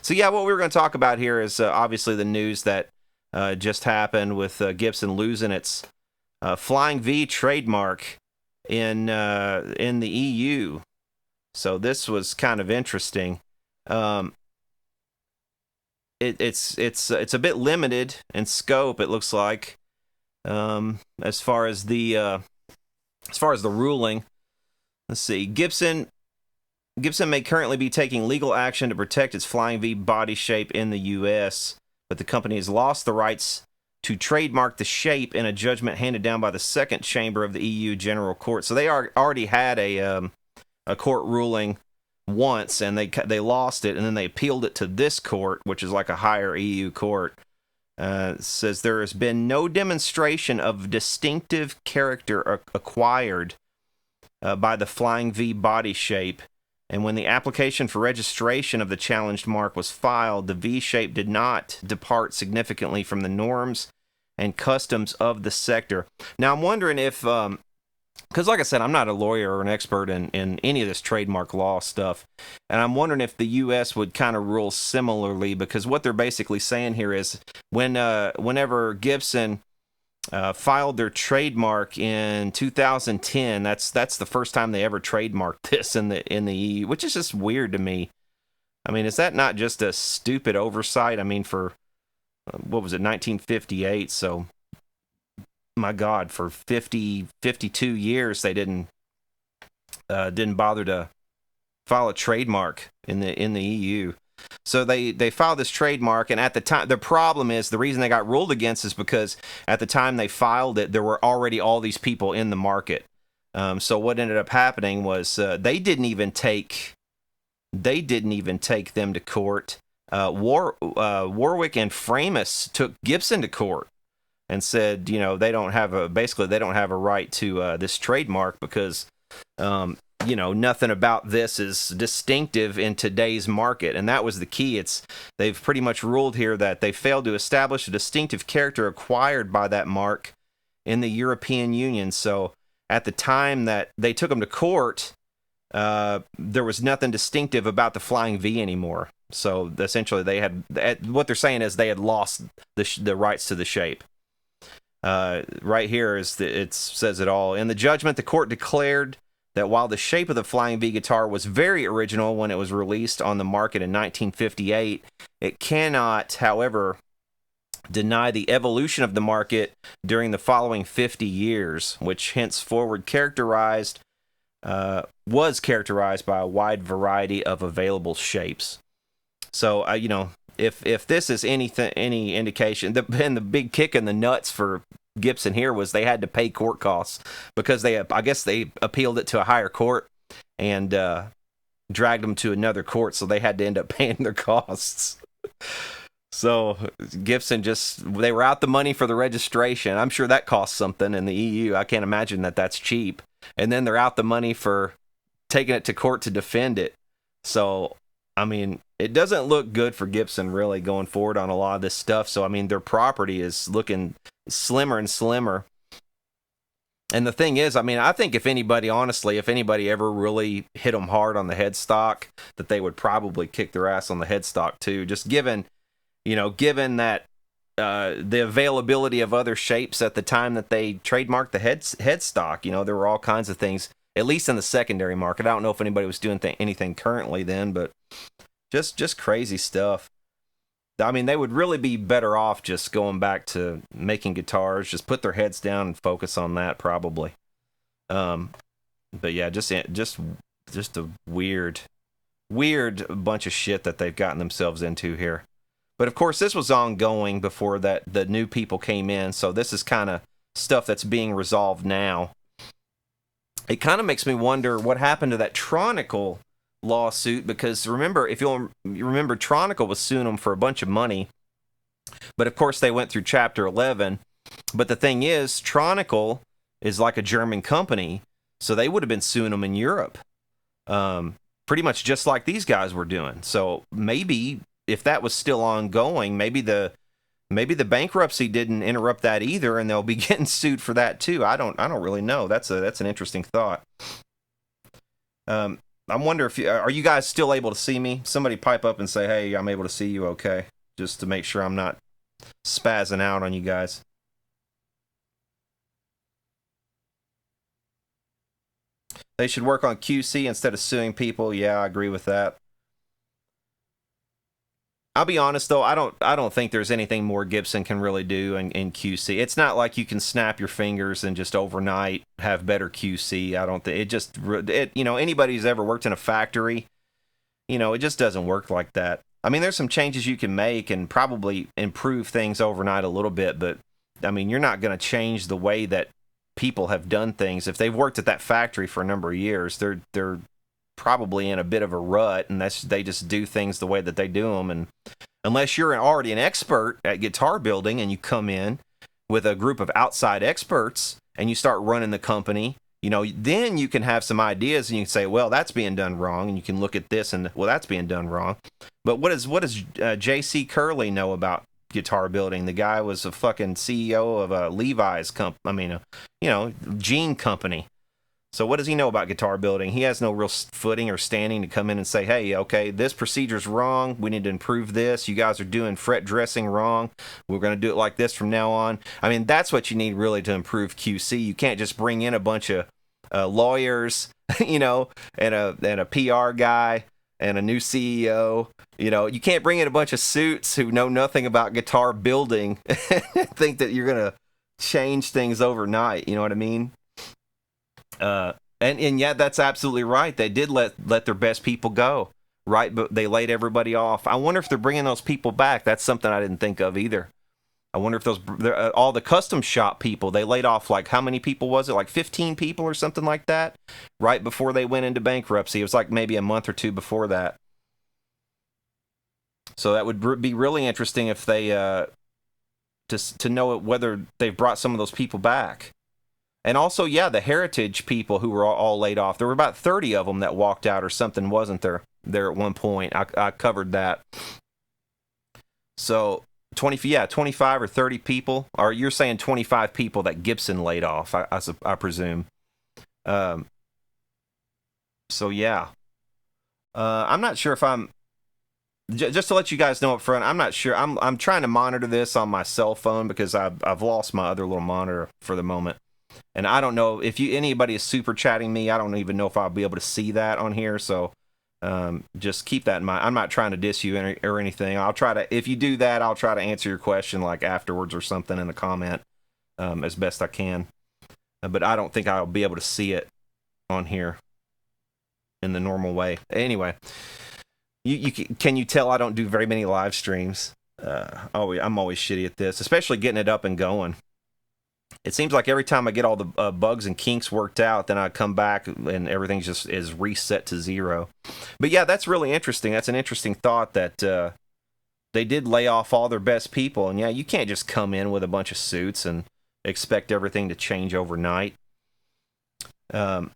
So yeah, what we were going to talk about here is obviously the news that just happened with Gibson losing its Flying V trademark in the EU. So this was kind of interesting. Um, it's a bit limited in scope. It looks like as far as the ruling. Let's see. Gibson may currently be taking legal action to protect its Flying V body shape in the U.S., but the company has lost the rights to trademark the shape in a judgment handed down by the second chamber of the EU General Court. So they already had a court ruling once, and they lost it, and then they appealed it to this court, which is like a higher EU court. It says there has been no demonstration of distinctive character acquired by the Flying V body shape, and when the application for registration of the challenged mark was filed, the V shape did not depart significantly from the norms and customs of the sector. Now, I'm wondering if, because like I said, I'm not a lawyer or an expert in any of this trademark law stuff, and I'm wondering if the U.S. would kind of rule similarly, because what they're basically saying here is whenever Gibson filed their trademark in 2010. That's the first time they ever trademarked this in the EU, which is just weird to me. I mean, is that not just a stupid oversight? I mean, for what was it, 1958? So, my God, for 52 years they didn't bother to file a trademark in the EU. So they filed this trademark, and at the time, the problem is, the reason they got ruled against is because at the time they filed it, there were already all these people in the market. So what ended up happening was they didn't even take them to court. Warwick and Framus took Gibson to court and said, they don't have a right to this trademark because nothing about this is distinctive in today's market. And that was the key. They've pretty much ruled here that they failed to establish a distinctive character acquired by that mark in the European Union. So at the time that they took them to court, there was nothing distinctive about the Flying V anymore. So essentially what they're saying is they had lost the rights to the shape. Right here it says it all. In the judgment, the court declared that while the shape of the Flying V guitar was very original when it was released on the market in 1958, it cannot, however, deny the evolution of the market during the following 50 years, which henceforward was characterized by a wide variety of available shapes. So, if this is any indication, and the big kick in the nuts for Gibson here was they had to pay court costs because I guess they appealed it to a higher court and dragged them to another court, so they had to end up paying their costs. So Gibson they were out the money for the registration. I'm sure that costs something in the EU. I can't imagine that that's cheap. And then they're out the money for taking it to court to defend it. So, I mean, it doesn't look good for Gibson really going forward on a lot of this stuff. So, I mean, their property is looking slimmer and slimmer. And the thing is, I mean, I think if anybody ever really hit them hard on the headstock, that they would probably kick their ass on the headstock too. Just given that the availability of other shapes at the time that they trademarked the headstock, there were all kinds of things, at least in the secondary market. I don't know if anybody was doing anything currently then, but just crazy stuff. I mean, they would really be better off just going back to making guitars, just put their heads down and focus on that probably. But yeah, just a weird bunch of shit that they've gotten themselves into here. But of course, this was ongoing before that the new people came in, so this is kind of stuff that's being resolved now. It kind of makes me wonder what happened to that Tronical lawsuit, because remember, if you remember, Tronical was suing them for a bunch of money, but of course they went through Chapter 11. But the thing is, Tronical is like a German company, so they would have been suing them in Europe, pretty much just like these guys were doing. So maybe if that was still ongoing, maybe the bankruptcy didn't interrupt that either, and they'll be getting sued for that too. I don't really know. That's an interesting thought. I wonder if are you guys still able to see me? Somebody pipe up and say, "Hey, I'm able to see you." Okay, just to make sure I'm not spazzing out on you guys. They should work on QC instead of suing people. Yeah, I agree with that. I'll be honest though, I don't think there's anything more Gibson can really do in QC. It's not like you can snap your fingers and just overnight have better QC. I don't think it just anybody who's ever worked in a factory, it just doesn't work like that. I mean, there's some changes you can make and probably improve things overnight a little bit, but I mean, you're not going to change the way that people have done things. If they've worked at that factory for a number of years, they're probably in a bit of a rut, and they just do things the way that they do them. And unless you're already an expert at guitar building and you come in with a group of outside experts and you start running the company, then you can have some ideas and you can say, well, that's being done wrong, and you can look at this and, well, that's being done wrong. But what does J.C. Curley know about guitar building? The guy was a fucking CEO of a Levi's jean company. So what does he know about guitar building? He has no real footing or standing to come in and say, hey, okay, this procedure's wrong. We need to improve this. You guys are doing fret dressing wrong. We're going to do it like this from now on. I mean, that's what you need really to improve QC. You can't just bring in a bunch of lawyers, and a PR guy and a new CEO. You can't bring in a bunch of suits who know nothing about guitar building and think that you're going to change things overnight. You know what I mean? And yeah, that's absolutely right. They did let their best people go, right? But they laid everybody off. I wonder if they're bringing those people back. That's something I didn't think of either. I wonder if all the custom shop people, they laid off, like, how many people was it? Like 15 people or something like that, right before they went into bankruptcy. It was like maybe a month or two before that. So that would be really interesting if they to know whether they've brought some of those people back. And also, yeah, the heritage people who were all laid off. There were about 30 of them that walked out or something, wasn't there at one point? I covered that. So 25 or 30 people. Or you're saying 25 people that Gibson laid off, I presume. So yeah. I'm not sure if I'm... Just to let you guys know up front, I'm not sure. I'm trying to monitor this on my cell phone because I've lost my other little monitor for the moment. And I don't know if anybody is super chatting me. I don't even know if I'll be able to see that on here. So just keep that in mind. I'm not trying to diss you or anything. I'll try to, if you do that, I'll try to answer your question like afterwards or something in a comment as best I can. But I don't think I'll be able to see it on here in the normal way. Anyway, can you tell I don't do very many live streams? I'm always shitty at this, especially getting it up and going. It seems like every time I get all the bugs and kinks worked out, then I come back and everything just is reset to zero. But yeah, that's really interesting. That's an interesting thought that they did lay off all their best people. And yeah, you can't just come in with a bunch of suits and expect everything to change overnight. But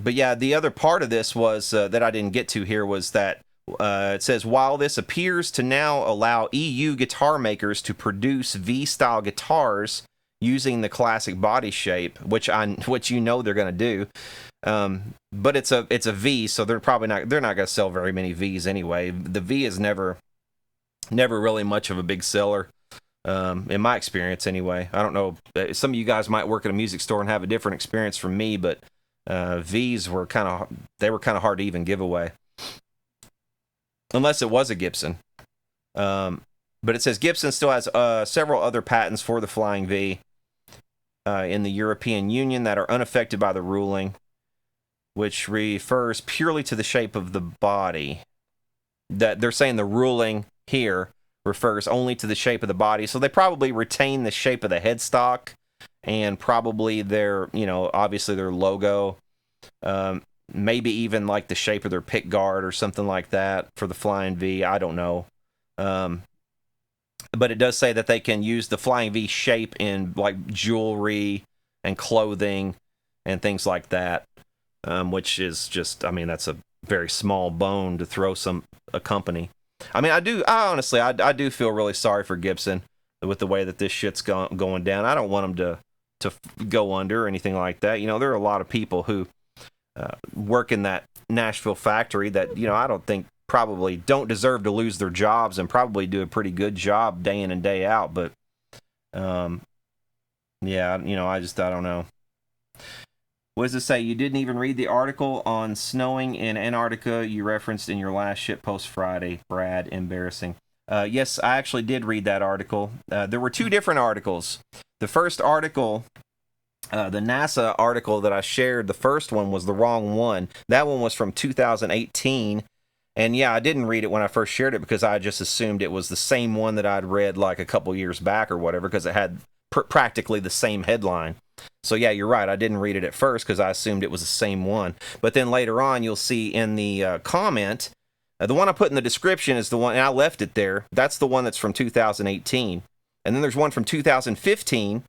yeah, the other part of this was that I didn't get to here was that it says, while this appears to now allow EU guitar makers to produce V-style guitars using the classic body shape, which they're going to do, but it's a V, so they're not going to sell very many Vs anyway. The V is never really much of a big seller, in my experience anyway. I don't know, some of you guys might work at a music store and have a different experience from me, but Vs were kind of hard to even give away. Unless it was a Gibson. But it says Gibson still has several other patents for the Flying V in the European Union that are unaffected by the ruling, which refers purely to the shape of the body. That they're saying the ruling here refers only to the shape of the body, so they probably retain the shape of the headstock and probably their, obviously their logo. Maybe even like the shape of their pick guard or something like that for the Flying V. I don't know. But it does say that they can use the Flying V shape in like jewelry and clothing and things like that, which is just, that's a very small bone to throw a company. I do feel really sorry for Gibson with the way that this shit's going down. I don't want them to go under or anything like that. There are a lot of people who work in that Nashville factory that, I don't think probably don't deserve to lose their jobs and probably do a pretty good job day in and day out. But, yeah, I don't know. What does it say? You didn't even read the article on snowing in Antarctica you referenced in your last shitpost Friday, Brad. Embarrassing. Yes, I actually did read that article. There were two different articles. The first article, the NASA article that I shared, the first one was the wrong one. That one was from 2018. And yeah, I didn't read it when I first shared it because I just assumed it was the same one that I'd read like a couple years back or whatever, because it had practically the same headline. So yeah, you're right. I didn't read it at first because I assumed it was the same one. But then later on, you'll see in the comment, the one I put in the description is the one, and I left it there. That's the one that's from 2018. And then there's one from 2015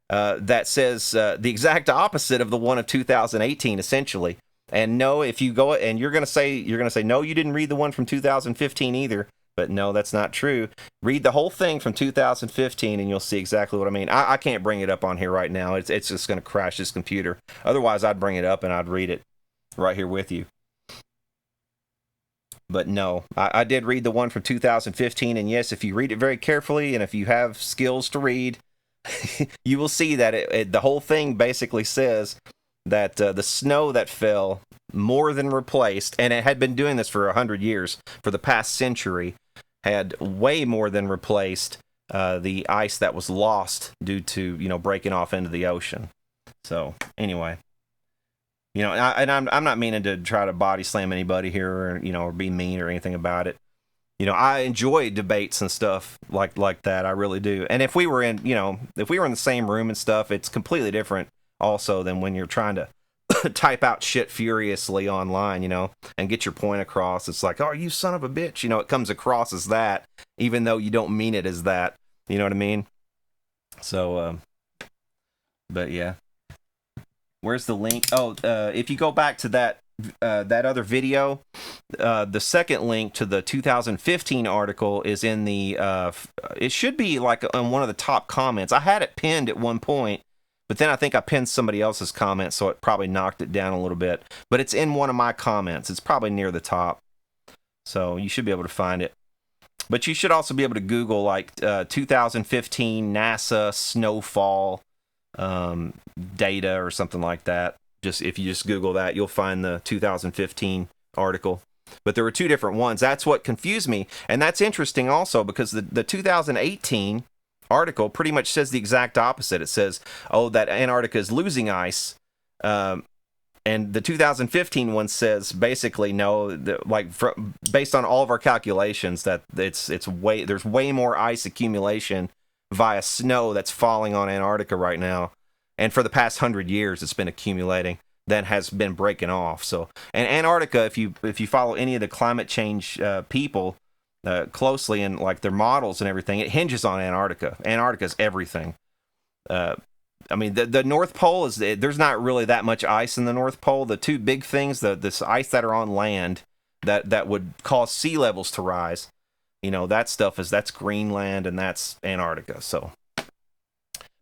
that says the exact opposite of the one of 2018, essentially. And no, if you go and you're gonna say no, you didn't read the one from 2015 either. But no, that's not true. Read the whole thing from 2015 and you'll see exactly what I mean. I can't bring it up on here right now. It's just going to crash this computer. Otherwise, I'd bring it up and I'd read it right here with you. But no, I did read the one from 2015. And yes, if you read it very carefully and if you have skills to read, you will see that the whole thing basically says that the snow that fell more than replaced, and it had been doing this for 100 years, for the past century, had way more than replaced the ice that was lost due to, breaking off into the ocean. So anyway, I'm not meaning to try to body slam anybody here or, or be mean or anything about it. I enjoy debates and stuff like that. I really do. And if we were in the same room and stuff, it's completely different also than when you're trying to type out shit furiously online, and get your point across. It's like, oh, you son of a bitch. It comes across as that, even though you don't mean it as that. You know what I mean? So, but yeah. Where's the link? Oh, if you go back to that other video, the second link to the 2015 article is in the, it should be like on one of the top comments. I had it pinned at one point, but then I think I pinned somebody else's comment, so it probably knocked it down a little bit. But it's in one of my comments. It's probably near the top. So you should be able to find it. But you should also be able to Google, like, 2015 NASA snowfall data or something like that. If you just Google that, you'll find the 2015 article. But there were two different ones. That's what confused me. And that's interesting also because the 2018 article pretty much says the exact opposite. It says, oh, that Antarctica is losing ice. And the 2015 one says basically no, based on all of our calculations, that there's way more ice accumulation via snow that's falling on Antarctica right now. And for the past 100 years, it's been accumulating than has been breaking off. So, and Antarctica, if you follow any of the climate change people closely and like their models and everything, it hinges on Antarctica. Antarctica's everything. I mean, the North Pole there's not really that much ice in the North Pole. The two big things, this ice that are on land that would cause sea levels to rise, that stuff that's Greenland and that's Antarctica. So,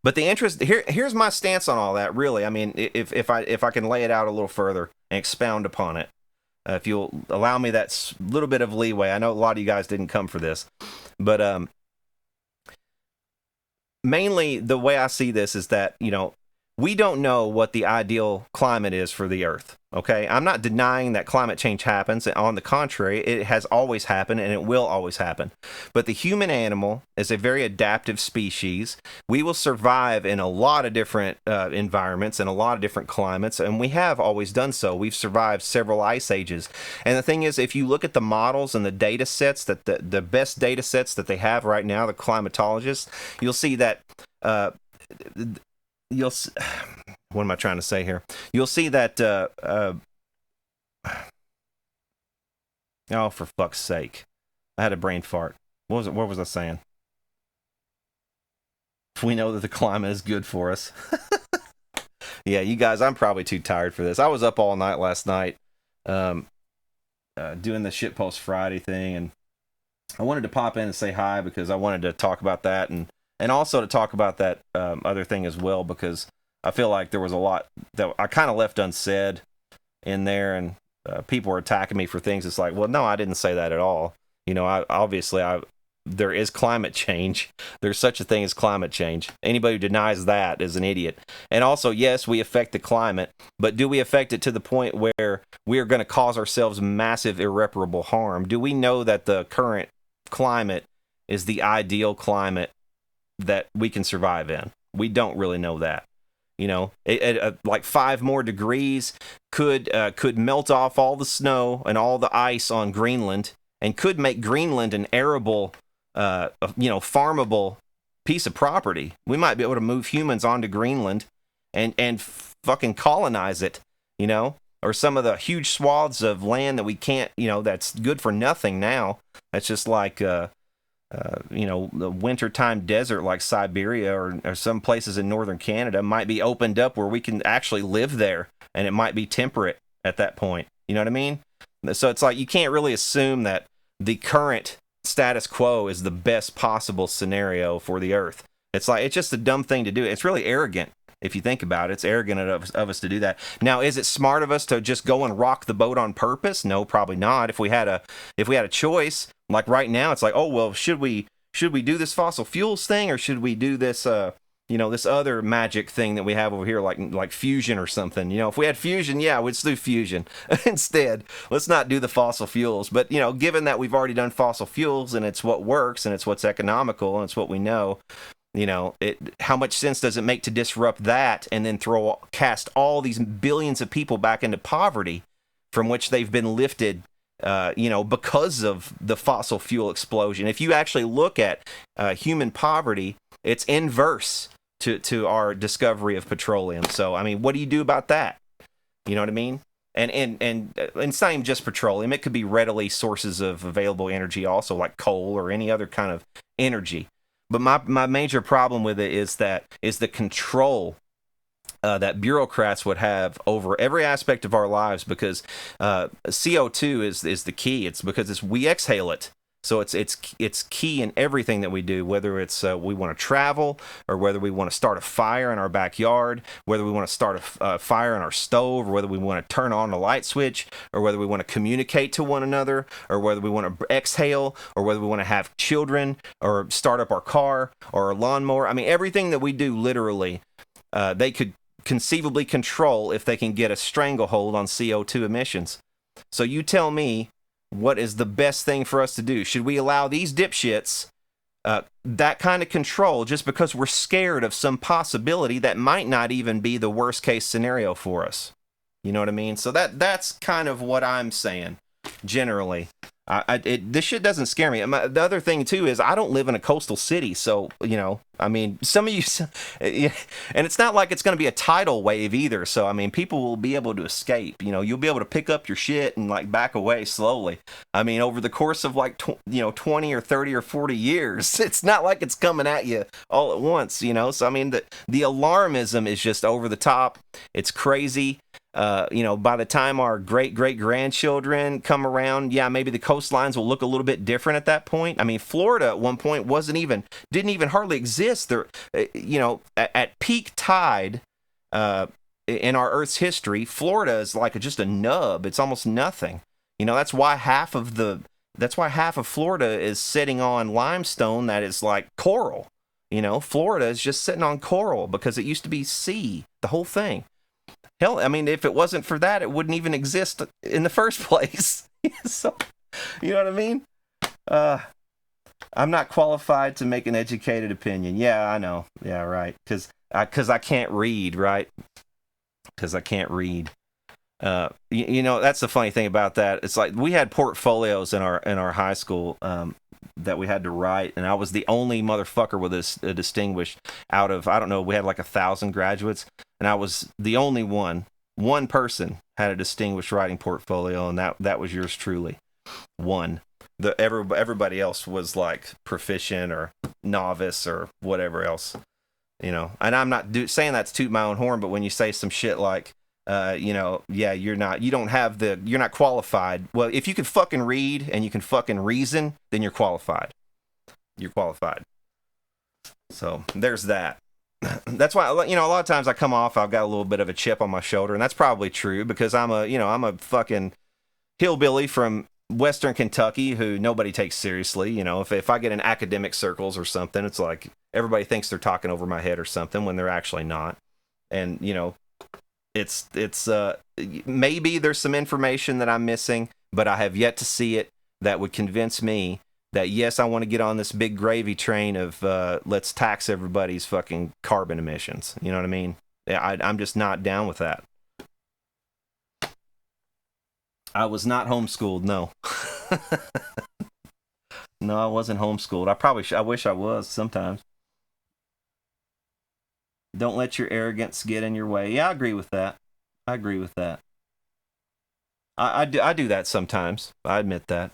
but the interest here's my stance on all that. Really, I mean, if I can lay it out a little further and expound upon it, if you'll allow me that little bit of leeway. I know a lot of you guys didn't come for this, but mainly the way I see this is that, we don't know what the ideal climate is for the Earth, okay? I'm not denying that climate change happens. On the contrary, it has always happened and it will always happen. But the human animal is a very adaptive species. We will survive in a lot of different environments and a lot of different climates, and we have always done so. We've survived several ice ages. And the thing is, if you look at the models and the data sets, that the best data sets that they have right now, the climatologists, you'll see that what am I trying to say here? You'll see that oh, for fuck's sake, I had a brain fart. What was I saying? We know that the climate is good for us. Yeah, you guys, I'm probably too tired for this. I was up all night last night doing the Shitpost Friday thing, and I wanted to pop in and say hi because I wanted to talk about that and also to talk about that other thing as well, because I feel like there was a lot that I kind of left unsaid in there, and people are attacking me for things. It's like, well, no, I didn't say that at all. You know, there is climate change. There's such a thing as climate change. Anybody who denies that is an idiot. And also, yes, we affect the climate, but do we affect it to the point where we are going to cause ourselves massive irreparable harm? Do we know that the current climate is the ideal climate that we can survive in? We don't really know that. You know, like 5 more degrees could melt off all the snow and all the ice on Greenland, and could make Greenland an arable, farmable piece of property. We might be able to move humans onto Greenland and fucking colonize it, you know, or some of the huge swaths of land that we can't, you know, that's good for nothing now. That's just like, the wintertime desert like Siberia or some places in northern Canada might be opened up where we can actually live there, and it might be temperate at that point. You know what I mean? So it's like you can't really assume that the current status quo is the best possible scenario for the Earth. It's like, it's just a dumb thing to do. It's really arrogant. If you think about it, it's arrogant of us to do that. Now, is it smart of us to just go and rock the boat on purpose? No, probably not. If we had a choice, like right now, it's like, oh well, should we do this fossil fuels thing, or should we do this this other magic thing that we have over here, like fusion or something? You know, if we had fusion, yeah, we'd do fusion instead. Let's not do the fossil fuels. But you know, given that we've already done fossil fuels and it's what works and it's what's economical and it's what we know. You know, how much sense does it make to disrupt that and then cast all these billions of people back into poverty from which they've been lifted, because of the fossil fuel explosion? If you actually look at human poverty, it's inverse to our discovery of petroleum. So, I mean, what do you do about that? You know what I mean? And it's not even just petroleum. It could be readily sources of available energy also, like coal or any other kind of energy. But my major problem with it is the control that bureaucrats would have over every aspect of our lives, because CO2 is the key. It's because we exhale it. So it's key in everything that we do, whether it's we want to travel, or whether we want to start a fire in our backyard, whether we want to start a fire in our stove, or whether we want to turn on a light switch, or whether we want to communicate to one another, or whether we want to exhale, or whether we want to have children, or start up our car or a lawnmower. I mean, everything that we do, literally, they could conceivably control if they can get a stranglehold on CO2 emissions. So you tell me, what is the best thing for us to do? Should we allow these dipshits that kind of control just because we're scared of some possibility that might not even be the worst case scenario for us? You know what I mean? So that's kind of what I'm saying generally. This shit doesn't scare me. The other thing too is I don't live in a coastal city, so I mean, some of you, and it's not like it's going to be a tidal wave either. So I mean, people will be able to escape. You'll be able to pick up your shit and like back away slowly. I mean, over the course of like 20 or 30 or 40 years, it's not like it's coming at you all at once. So I mean, the alarmism is just over the top. It's crazy. By the time our great-great-grandchildren come around, yeah, maybe the coastlines will look a little bit different at that point. I mean, Florida at one point didn't even hardly exist. There, at peak tide in our Earth's history, Florida is like just a nub. It's almost nothing. That's why half of Florida is sitting on limestone that is like coral. Florida is just sitting on coral because it used to be sea, the whole thing. Hell, I mean, if it wasn't for that, it wouldn't even exist in the first place. So, you know what I mean? I'm not qualified to make an educated opinion. Yeah, I know. Yeah, right. Because I can't read, right? Because I can't read. That's the funny thing about that. It's like we had portfolios in our high school that we had to write, and I was the only motherfucker with a distinguished out of, I don't know, we had like 1,000 graduates, and I was the only one person had a distinguished writing portfolio, and that was yours truly. One. Everybody else was like proficient or novice or whatever else, and I'm not saying that to toot my own horn, but when you say some shit like, yeah, you're not qualified. Well, if you can fucking read and you can fucking reason, then you're qualified. You're qualified. So there's that. that's why, a lot of times I come off, I've got a little bit of a chip on my shoulder, and that's probably true because I'm a fucking hillbilly from Western Kentucky who nobody takes seriously. If I get in academic circles or something, it's like everybody thinks they're talking over my head or something when they're actually not. And it's maybe there's some information that I'm missing, but I have yet to see it that would convince me that yes, I want to get on this big gravy train of let's tax everybody's fucking carbon emissions. You know what I mean? I'm just not down with that. I was not homeschooled, no. No, I wasn't homeschooled. I wish I was sometimes. Don't let your arrogance get in your way. Yeah, I agree with that. I agree with that. I do that sometimes. I admit that.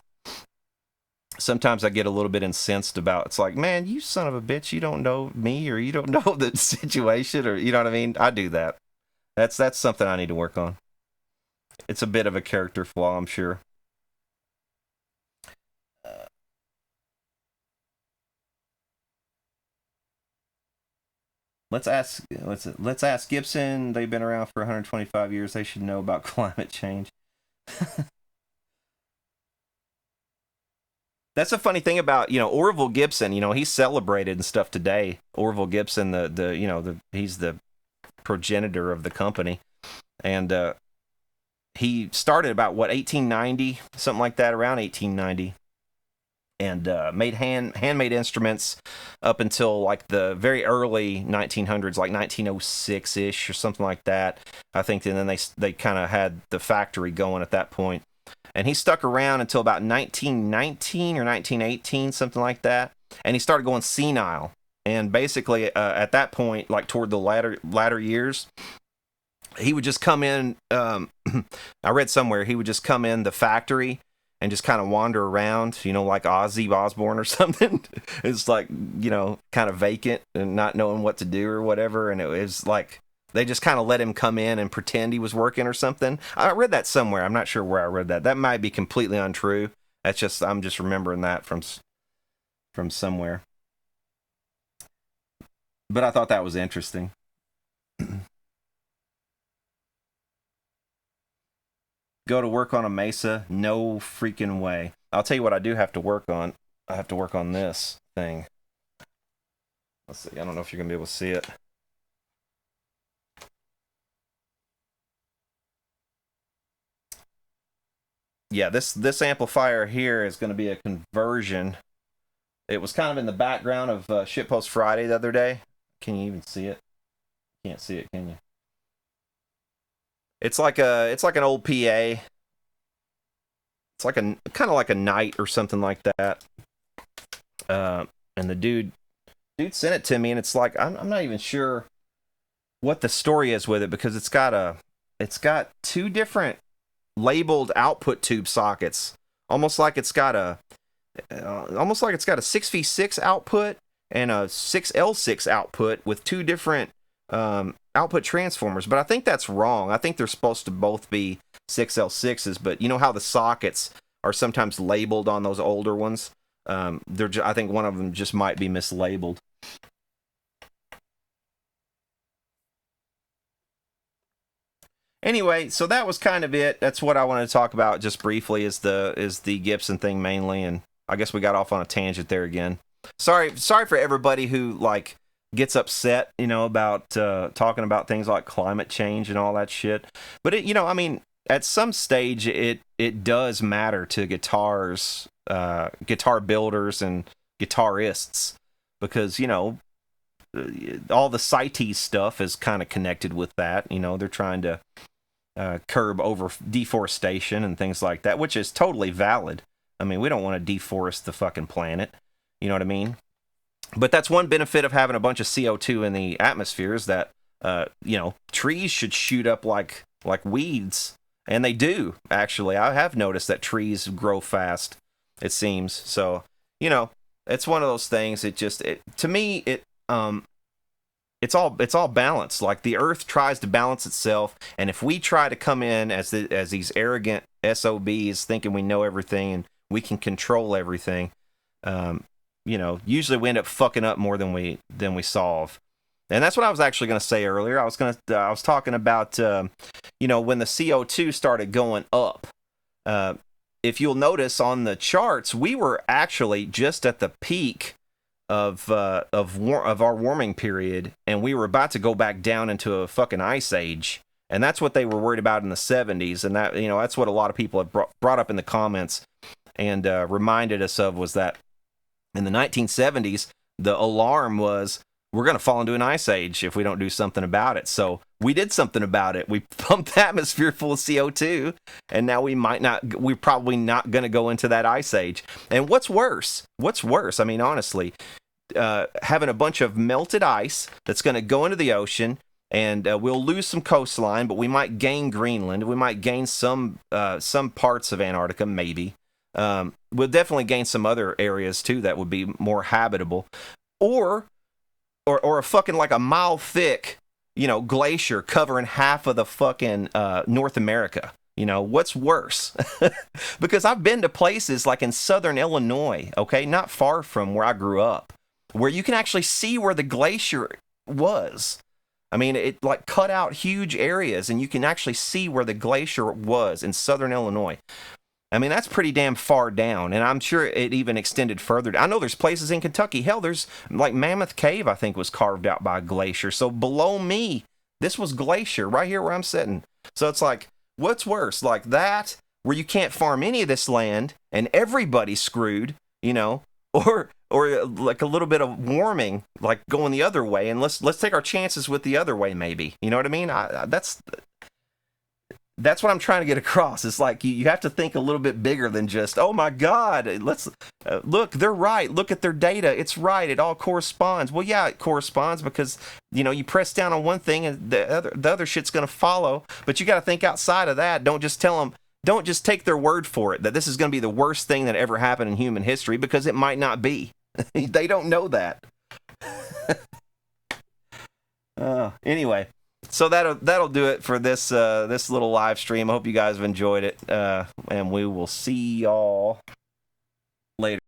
Sometimes I get a little bit incensed about it's like, man, you son of a bitch, you don't know me or you don't know the situation or you know what I mean? I do that. That's something I need to work on. It's a bit of a character flaw, I'm sure. Let's ask Gibson. They've been around for 125 years. They should know about climate change. That's a funny thing about Orville Gibson. He's celebrated and stuff today. Orville Gibson, he's the progenitor of the company, and he started about 1890, something like that, around 1890, and made handmade instruments up until like the very early 1900s, like 1906 ish or something like that, I think. And then they kind of had the factory going at that point. And he stuck around until about 1919 or 1918, something like that. And he started going senile. And basically, at that point, like toward the latter years, he would just come in. I read somewhere he would just come in the factory and just kind of wander around, like Ozzy Osbourne or something. It's like, kind of vacant and not knowing what to do or whatever. And it was like they just kind of let him come in and pretend he was working or something. I read that somewhere. I'm not sure where I read that. That might be completely untrue. I'm just remembering that from somewhere. But I thought that was interesting. Go to work on a Mesa? No freaking way. I'll tell you what I do have to work on. I have to work on this thing. Let's see. I don't know if you're going to be able to see it. Yeah, this amplifier here is going to be a conversion. It was kind of in the background of Shitpost Friday the other day. Can you even see it? Can't see it, can you? It's like an old PA. It's like a kind of like a Knight or something like that. And the dude sent it to me, and it's like I'm not even sure what the story is with it because it's got two different labeled output tube sockets, almost like it's got a 6v6 output and a 6L6 output with two different output transformers. But I think that's wrong. I think they're supposed to both be 6L6s, but you know how the sockets are sometimes labeled on those older ones? I think one of them just might be mislabeled. Anyway, so that was kind of it. That's what I wanted to talk about just briefly is the Gibson thing mainly, and I guess we got off on a tangent there again. Sorry for everybody who like gets upset, about talking about things like climate change and all that shit. But it, at some stage it does matter to guitar builders and guitarists because all the CITES stuff is kind of connected with that. They're trying to curb over deforestation and things like that, which is totally valid. We don't want to deforest the fucking planet. You know what I mean? But that's one benefit of having a bunch of CO2 in the atmosphere is that, trees should shoot up like weeds. And they do, actually. I have noticed that trees grow fast, it seems. So, it's one of those things. To me, it's all balanced. Like the Earth tries to balance itself, and if we try to come in as these arrogant SOBs thinking we know everything and we can control everything, usually we end up fucking up more than we solve. And that's what I was actually going to say earlier. I was talking about, when the CO2 started going up. If you'll notice on the charts, we were actually just at the peak of our warming period, and we were about to go back down into a fucking ice age. And that's what they were worried about in the 70s, and that's what a lot of people have brought up in the comments and reminded us of, was that in the 1970s, the alarm was, we're going to fall into an ice age if we don't do something about it. So we did something about it. We pumped the atmosphere full of CO2, and now we're probably not going to go into that ice age. And what's worse? I mean, honestly, having a bunch of melted ice that's going to go into the ocean, and we'll lose some coastline, but we might gain Greenland. We might gain some parts of Antarctica, maybe. We'll definitely gain some other areas, too, that would be more habitable. Or a fucking like a mile thick, glacier covering half of the fucking North America. What's worse? Because I've been to places like in southern Illinois, okay, not far from where I grew up, where you can actually see where the glacier was. I mean, it like cut out huge areas, and you can actually see where the glacier was in southern Illinois. I mean, that's pretty damn far down, and I'm sure it even extended further. I know there's places in Kentucky. Hell, there's like Mammoth Cave, I think, was carved out by a glacier. So below me, this was glacier right here where I'm sitting. So it's like, what's worse? Like that, where you can't farm any of this land and everybody's screwed, or like a little bit of warming, like going the other way, and let's take our chances with the other way, maybe. You know what I mean? That's what I'm trying to get across. It's like you have to think a little bit bigger than just, oh my God, let's look, they're right. Look at their data. It's right. It all corresponds. Well, yeah, it corresponds because, you press down on one thing and the other shit's going to follow. But you got to think outside of that. Don't just take their word for it that this is going to be the worst thing that ever happened in human history, because it might not be. They don't know that. Anyway. So that'll do it for this little live stream. I hope you guys have enjoyed it, and we will see y'all later.